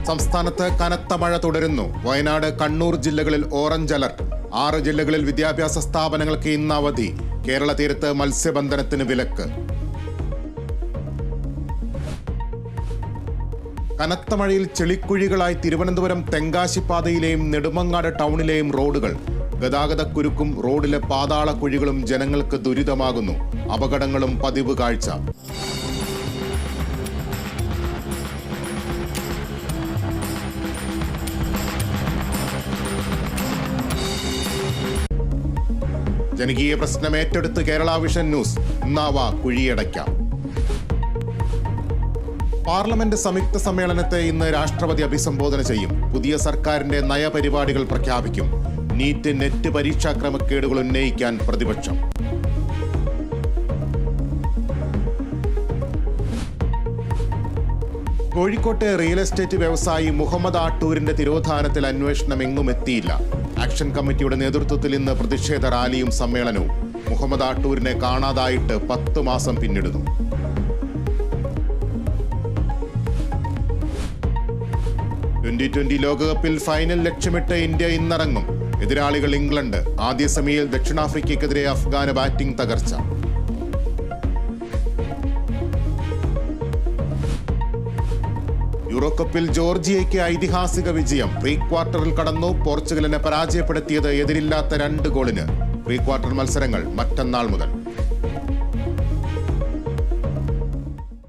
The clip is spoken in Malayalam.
സംസ്ഥാനത്ത് കനത്ത മഴ തുടരുന്നു. വയനാട്, കണ്ണൂർ ജില്ലകളിൽ ഓറഞ്ച് അലർട്ട്. 6 ജില്ലകളിൽ വിദ്യാഭ്യാസ സ്ഥാപനങ്ങൾക്ക് ഇന്ന് അവധി. കേരള തീരത്ത് മത്സ്യബന്ധനത്തിന് വിലക്ക്. കനത്ത മഴയിൽ ചെളിക്കുഴികളായി തിരുവനന്തപുരം തെങ്കാശിപ്പാതയിലെയും നെടുമങ്ങാട് ടൗണിലെയും റോഡുകൾ. ഗതാഗതക്കുരുക്കും റോഡിലെ പാതാള കുഴികളും ജനങ്ങൾക്ക് ദുരിതമാകുന്നു. അപകടങ്ങളും പതിവ് കാഴ്ച. ജനകീയ പ്രശ്നം ഏറ്റെടുത്ത് കേരള വിഷൻ ന്യൂസ്. ഇന്നാവ കുഴിയടയ്ക്കാം. പാർലമെന്റ് സംയുക്ത സമ്മേളനത്തെ ഇന്ന് രാഷ്ട്രപതി അഭിസംബോധന ചെയ്യും. പുതിയ സർക്കാരിന്റെ നയപരിപാടികൾ പ്രഖ്യാപിക്കും. നീറ്റ്, നെറ്റ് പരീക്ഷാ ക്രമക്കേടുകൾ ഉന്നയിക്കാൻ പ്രതിപക്ഷം. കോഴിക്കോട്ടെ റിയൽ എസ്റ്റേറ്റ് വ്യവസായി മുഹമ്മദ് ആട്ടൂരിന്റെ തിരോധാനത്തിൽ അന്വേഷണം എങ്ങും എത്തിയില്ല. ആക്ഷൻ കമ്മിറ്റിയുടെ നേതൃത്വത്തിൽ ഇന്ന് പ്രതിഷേധ റാലിയും സമ്മേളനവും. മുഹമ്മദ് ആട്ടൂരിനെ കാണാതായിട്ട് 10 മാസം പിന്നിടുന്നു. T20 ലോകകപ്പിൽ ഫൈനൽ ലക്ഷ്യമിട്ട് ഇന്ത്യ ഇന്നിറങ്ങും. എതിരാളികൾ ഇംഗ്ലണ്ട്. ആദ്യ സെമിയിൽ ദക്ഷിണാഫ്രിക്കയ്ക്കെതിരെ അഫ്ഗാന് ബാറ്റിംഗ് തകർച്ച. യൂറോകപ്പിൽ ജോർജിയയ്ക്ക് ഐതിഹാസിക വിജയം. പ്രീ ക്വാർട്ടറിൽ കടന്നു. പോർച്ചുഗലിനെ പരാജയപ്പെടുത്തിയത് എതിരില്ലാത്ത 2 ഗോളിന്. പ്രീ ക്വാർട്ടർ മത്സരങ്ങൾ മറ്റന്നാൾ മുതൽ.